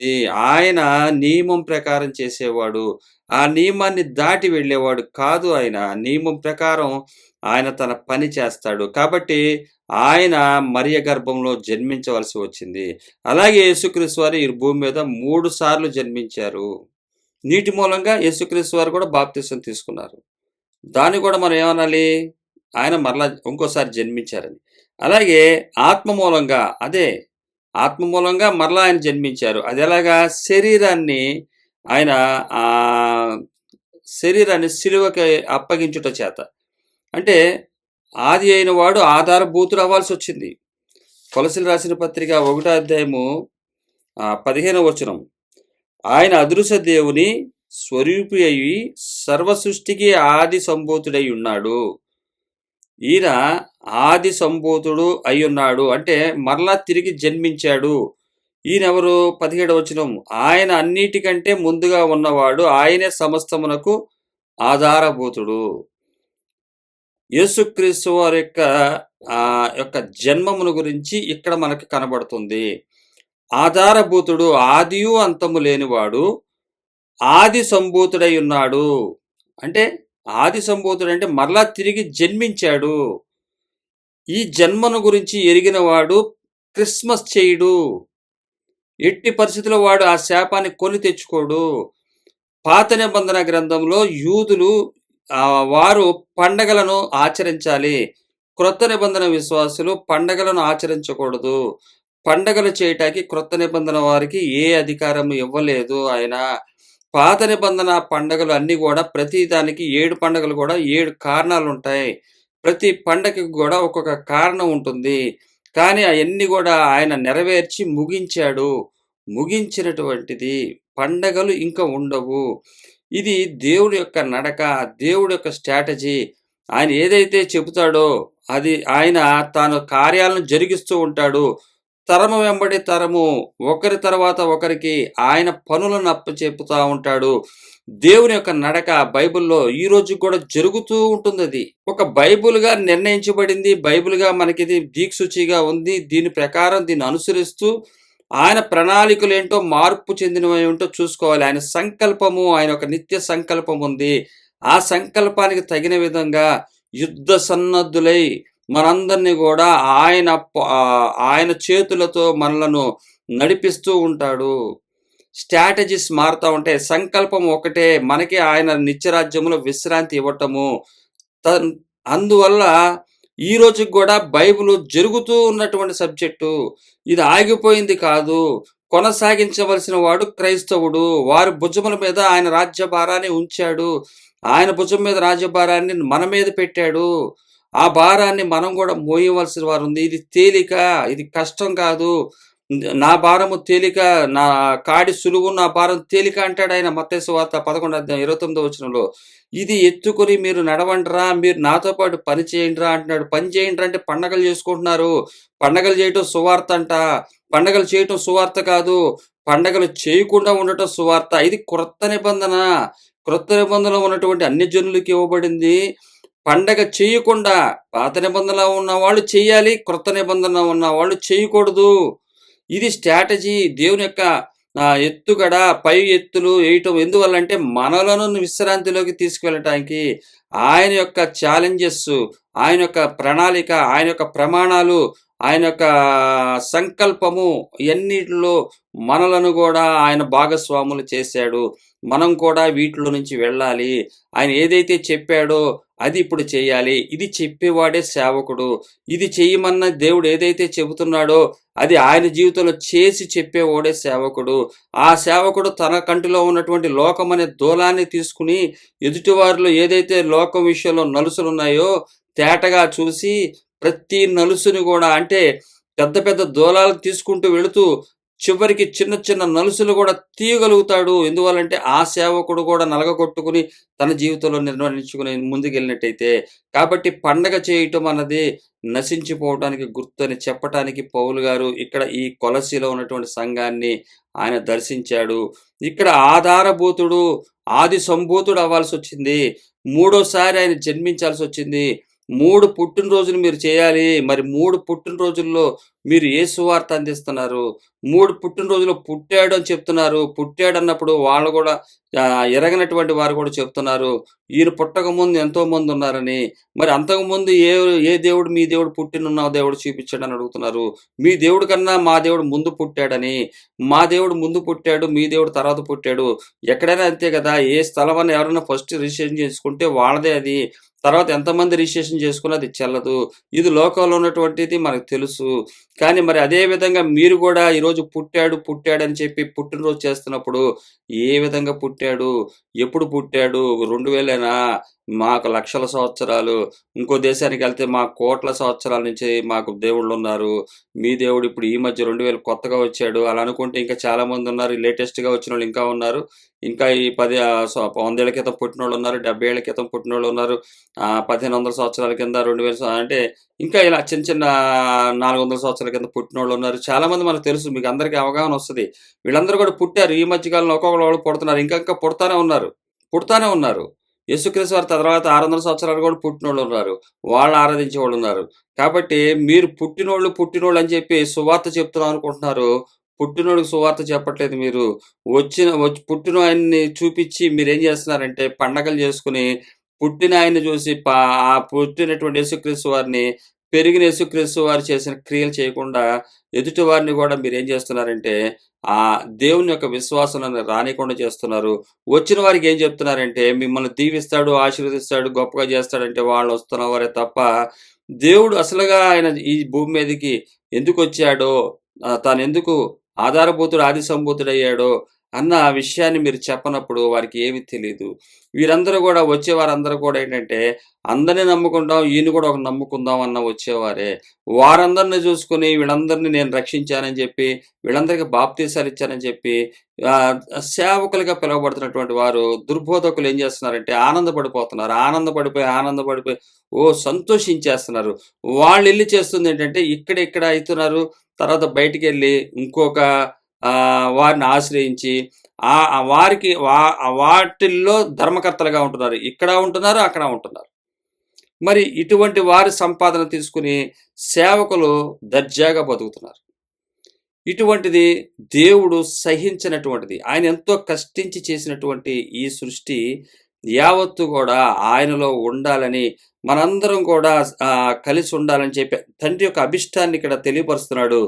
ఈ ఆయన నియమం ప్రకారం చేసేవాడు. ఆ నియమాన్ని దాటి వెళ్ళేవాడు కాదు ఆయన. నియమం ప్రకారం ఆయన తన పని చేస్తాడు. కాబట్టి ఆయన మరియ గర్భంలో జన్మించవలసి వచ్చింది. అలాగే యేసుక్రీస్తు వారు ఈ భూమి మీద 3 సార్లు జన్మించారు. నీటి మూలంగా యేసుక్రీస్తు వారు కూడా బాప్తిసం తీసుకున్నారు. దాన్ని కూడా మనం ఏమనాలి? ఆయన మరలా ఇంకోసారి జన్మించారని. అలాగే ఆత్మ మూలంగా ఆత్మ మూలంగా మరలా ఆయన జన్మించారు. అదెలాగా? ఆయన ఆహ్, శరీరాన్ని సిలువకి అప్పగించుట చేత. అంటే ఆది అయిన వాడు ఆధారభూతుడు అవ్వాల్సొచ్చింది. కొలసీలు రాసిన పత్రిక 1 అధ్యాయము 15వ వచనం. ఆయన అదృశ్య దేవుని స్వరూపి అయి సర్వ సృష్టికి ఆది సంభూతుడై ఉన్నాడు. ఈయన ఆది సంభూతుడు అయ్యున్నాడు. అంటే మరలా తిరిగి జన్మించాడు. ఈయనెవరు? 17వ వచనం. ఆయన అన్నిటికంటే ముందుగా ఉన్నవాడు. ఆయనే సమస్తమునకు ఆధారభూతుడు. యేసుక్రీస్తు వారి యొక్క జన్మమును గురించి ఇక్కడ మనకు కనబడుతుంది. ఆధారభూతుడు, ఆదియు అంతము లేనివాడు, ఆది సంభూతుడై ఉన్నాడు. అంటే ఆది సంభూతుడు అంటే మరలా తిరిగి జన్మించాడు. ఈ జన్మను గురించి ఎరిగినవాడు క్రిస్మస్ చేయడు. ఎట్టి పరిస్థితుల్లో వాడు ఆ శాపాన్ని కొని తెచ్చుకోడు. పాత నిబంధన గ్రంథంలో యూదులు వారు పండగలను ఆచరించాలి. క్రొత్త నిబంధన విశ్వాసులు పండగలను ఆచరించకూడదు. పండగలు చేయటానికి క్రొత్త నిబంధన వారికి ఏ అధికారం ఇవ్వలేదు ఆయన. పాత నిబంధన పండగలు అన్నీ కూడా ప్రతి దానికి 7 పండగలు కూడా 7 కారణాలుంటాయి. ప్రతి పండగకి కూడా ఒక్కొక్క కారణం ఉంటుంది. కానీ అయన్నీ కూడా ఆయన నెరవేర్చి ముగించాడు. ముగించినటువంటిది పండగలు ఇంక ఉండవు. ఇది దేవుడి యొక్క నడక, దేవుడి యొక్క స్ట్రాటజీ. ఆయన ఏదైతే చెబుతాడో అది ఆయన తాను కార్యాలను జరిగిస్తూ ఉంటాడు. తరము వెంబడి తరము, ఒకరి తర్వాత ఒకరికి ఆయన పనులను అప్పచెపుతా ఉంటాడు. దేవుని యొక్క నడక బైబిల్‌లో ఈ రోజుకి కూడా జరుగుతూ ఉంటుందది. ఒక బైబిల్‌గా నిర్ణయించబడింది. బైబిల్‌గా మనకిది దిక్సూచిగా ఉంది. దీని ప్రకారం దీన్ని అనుసరిస్తూ ఆయన ప్రణాళికలేంటో మార్పు చెందినవేంటో చూసుకోవాలి. ఆయన సంకల్పము, ఆయన ఒక నిత్య సంకల్పం ఉంది. ఆ సంకల్పానికి తగిన విధంగా యుద్ధ సన్నద్ధులై మనందరినీ కూడా ఆయన చేతులతో మనలను నడిపిస్తూ ఉంటాడు. స్ట్రాటజీస్ మారుతా ఉంటాయి. సంకల్పం ఒకటే, మనకి ఆయన నిత్యరాజ్యంలో విశ్రాంతి ఇవ్వటము. అందువల్ల ఈ రోజుకి కూడా బైబిల్ జరుగుతూ ఉన్నటువంటి సబ్జెక్టు. ఇది ఆగిపోయింది కాదు. కొనసాగించవలసిన వాడు క్రైస్తవుడు. వారి భుజముల మీద ఆయన రాజ్యభారాన్ని ఉంచాడు. ఆయన భుజం మీద రాజ్యభారాన్ని మన మీద పెట్టాడు. ఆ భారాన్ని మనం కూడా మోయవలసిన వారు ఉంది. ఇది తేలిక, ఇది కష్టం కాదు. నా భారము తేలిక, నా కాడి సులువు, నా భారం తేలిక అంటాడు ఆయన. మత్తయి సువార్త 11 అధ్యాయం 29వ వచనంలో. ఇది ఎత్తుకొని మీరు నడవండిరా, మీరు నాతో పాటు పని చేయండిరా అంటున్నాడు. పని చేయండిరా అంటే పండగలు చేసుకుంటున్నారు. పండగలు చేయటం సువార్త అంట. పండగలు చేయటం సువార్త కాదు. పండగలు చేయకుండా ఉండటం సువార్త. ఇది క్రొత్త నిబంధన. క్రొత్త నిబంధనలో ఉన్నటువంటి అన్ని జనులకి ఇవ్వబడింది. పండగ చేయకుండా పాత నిబంధనలో ఉన్నవాళ్ళు చేయాలి. క్రొత్త నిబంధనలో ఉన్నవాళ్ళు చేయకూడదు. ఇది స్ట్రాటజీ. దేవుని యొక్క ఎత్తుగడ, పై ఎత్తులు వేయటం ఎందువల్లంటే మనలను విశ్రాంతిలోకి తీసుకువెళ్ళటానికి. ఆయన యొక్క ఛాలెంజెస్, ఆయన యొక్క ప్రణాళిక, ఆయన యొక్క ప్రమాణాలు, ఆయన యొక్క సంకల్పము ఇయన్నిటిలో మనలను కూడా ఆయన భాగస్వాములు చేశాడు. మనం కూడా వీటిలో నుంచి వెళ్ళాలి. ఆయన ఏదైతే చెప్పాడో అది ఇప్పుడు చేయాలి. ఇది చెప్పేవాడే సేవకుడు. ఇది చెయ్యమన్న దేవుడు ఏదైతే చెబుతున్నాడో అది ఆయన జీవితంలో చేసి చెప్పేవాడే సేవకుడు. ఆ సేవకుడు తన కంటిలో ఉన్నటువంటి లోకం అనే దూలాన్ని తీసుకుని ఎదుటివారిలో ఏదైతే లోకం విషయంలో నలుసులున్నాయో తేటగా చూసి ప్రతి నలుసుని కూడా, అంటే పెద్ద పెద్ద దూలాలు తీసుకుంటూ వెళుతూ చివరికి చిన్న చిన్న నలుసులు కూడా తీయగలుగుతాడు. ఎందువల్లంటే ఆ సేవకుడు కూడా నలగగొట్టుకుని తన జీవితంలో నిర్వహించుకుని ముందుకెళ్ళినట్టయితే. కాబట్టి పండగ చేయటం అన్నది నశించిపోవటానికి గుర్తు అని చెప్పటానికి పౌలు గారు ఇక్కడ ఈ కొలసీలో ఉన్నటువంటి సంఘాన్ని ఆయన దర్శించాడు. ఇక్కడ ఆధారభూతుడు, ఆది సంభూతుడు అవ్వాల్సి వచ్చింది. మూడోసారి ఆయన జన్మించాల్సి వచ్చింది. 3 పుట్టినరోజులు మీరు చేయాలి. మరి 3 పుట్టినరోజుల్లో మీరు ఏ సువార్త అందిస్తున్నారు? 3 పుట్టినరోజుల్లో పుట్టాడు అని చెప్తున్నారు. పుట్టాడన్నప్పుడు వాళ్ళు గూడా ఎరగనటువంటి వారు గూడా చెప్తున్నారు. ఈయన పుట్టకముందు ఎంతోమందున్నారని. మరి అంతకుముందు ఏ దేవుడు మీ దేవుడు పుట్టినున్న దేవుడు చూపించాడని అడుగుతున్నారు. మీ దేవుడి కన్నా మా దేవుడు ముందు పుట్టాడని. మా దేవుడు ముందు పుట్టాడు. మీ దేవుడు తర్వాత పుట్టాడు. ఎక్కడైనా అంతే గదా! ఏ స్థలమని ఎవరైనా ఫస్ట్ రిజిస్ట్రేషన్ చేసుకుంటే వాళ్ళదే అది. తర్వాత ఎంతమంది రిజిస్ట్రేషన్ చేసుకున్నా అది చెల్లదు. ఇది లోకంలో ఉన్నటువంటిది మనకు తెలుసు. కానీ మరి అదే విధంగా మీరు గూడా ఈరోజు పుట్టాడని చెప్పి పుట్టినరోజు చేస్తున్నప్పుడు ఏ విధంగా పుట్టాడు? ఎప్పుడు పుట్టాడు? 2000 మాకు లక్షల సంవత్సరాలు. ఇంకో దేశానికెళ్తే మాకు కోట్ల సంవత్సరాల నుంచి మాకు దేవుళ్ళున్నారు. మీ దేవుడు ఇప్పుడు ఈ మధ్య 2000 కొత్తగా వచ్చాడు. అలా అనుకుంటే ఇంకా చాలామందున్నారు. లేటెస్ట్‌గా వచ్చినోళ్ళు ఇంకా ఉన్నారు. ఇంకా ఈ 100 ఏళ్ల క్రితం పుట్టినోళ్ళున్నారు. 70 ఏళ్ల క్రితం పుట్టినోళ్ళున్నారు. 1500 సంవత్సరాల కింద 2000 అంటే ఇంకా ఇలా చిన్న చిన్న 400 సంవత్సరాల కింద పుట్టినోళ్ళున్నారు. చాలామంది మనకు తెలుసు. మీకు అందరికీ అవగాహన వస్తది. వీళ్ళందరూ కూడా పుట్టారు. ఈ మధ్య కాలంలో ఒక్కొక్కళ్ళు పుడుతున్నారు. ఇంకా పుడతానే ఉన్నారు. పుడతానే ఉన్నారు. యేసుక్రీస్తు వారి తర్వాత 600 సంవత్సరాలు కూడా పుట్టినోళ్ళున్నారు. వాళ్ళని ఆరాధించేవాళ్ళున్నారు. కాబట్టి మీరు పుట్టినోళ్ళు అని చెప్పి సువార్త చెప్తున్నాం అనుకుంటున్నారు. పుట్టినోడికి సువార్త చెప్పట్లేదు మీరు. పుట్టిన ఆయన్ని చూపిచ్చి మీరేం చేస్తున్నారంటే పండగలు చేసుకొని, పుట్టిన ఆయన్ని చూసి ఆ పుట్టినటువంటి యేసుక్రీస్తు వారిని, పెరిగిన యేసుక్రీస్తు వారు చేసిన క్రియలు చేయకుండా, ఎదుటి వారిని గూడా మీరేం చేస్తున్నారంటే, దేవుని యొక్క విశ్వాసాలను రానీయకుండా చేస్తున్నారు. వచ్చిన వారికి ఏం చెప్తున్నారంటే, మిమ్మల్ని దీవిస్తాడు, ఆశీర్వదిస్తాడు, గొప్పగా చేస్తాడంటే వాళ్ళొస్తున్నవారే తప్ప, దేవుడు అసలుగా ఆయన ఈ భూమి మీదకి ఎందుకొచ్చాడో, తానెందుకు ఆధారభూతుడు, ఆది సంభూతుడయ్యాడో అన్న విషయాన్ని మీరు చెప్పనప్పుడు వారికి ఏమి తెలీదు. వీరందరూ గూడా వచ్చేవారందరూ కూడా ఏంటంటే, అందరిని నమ్ముకుంటాం, ఈయన కూడా ఒక నమ్ముకుందాం అన్న వచ్చేవారే. వారందరిని చూసుకొని వీళ్ళందరిని నేను రక్షించానని చెప్పి, వీళ్ళందరికీ బాప్తీసాలిచ్చానని చెప్పి, ఆహ్, సేవకులుగా పిలువబడుతున్నటువంటి వారు దుర్బోధకులు ఏం చేస్తున్నారంటే ఆనందపడిపోతున్నారు. ఆనందపడిపోయి సంతోషించేస్తున్నారు. వాళ్ళెళ్లి చేస్తుందేంటంటే ఇక్కడ అయితున్నారు. తర్వాత బయటికెళ్ళి ఇంకొక వారిని ఆశ్రయించి వారికి వాటిల్లో ధర్మకర్తలుగా ఉంటున్నారు. ఇక్కడ ఉంటున్నారు, అక్కడ ఉంటున్నారు. మరి ఇటువంటి వారి సంపాదన తీసుకొని సేవకులు దర్జాగా బతుకుతున్నారు. ఇటువంటిది దేవుడు సహించినటువంటిది. ఆయన ఎంతో కష్టించి చేసినటువంటి ఈ సృష్టి యావత్తు కూడా ఆయనలో ఉండాలని, మనందరం కూడా కలిసి ఉండాలని చెప్పి తండ్రి యొక్క అభిష్టాన్ని ఇక్కడ తెలియపరుస్తున్నాడు.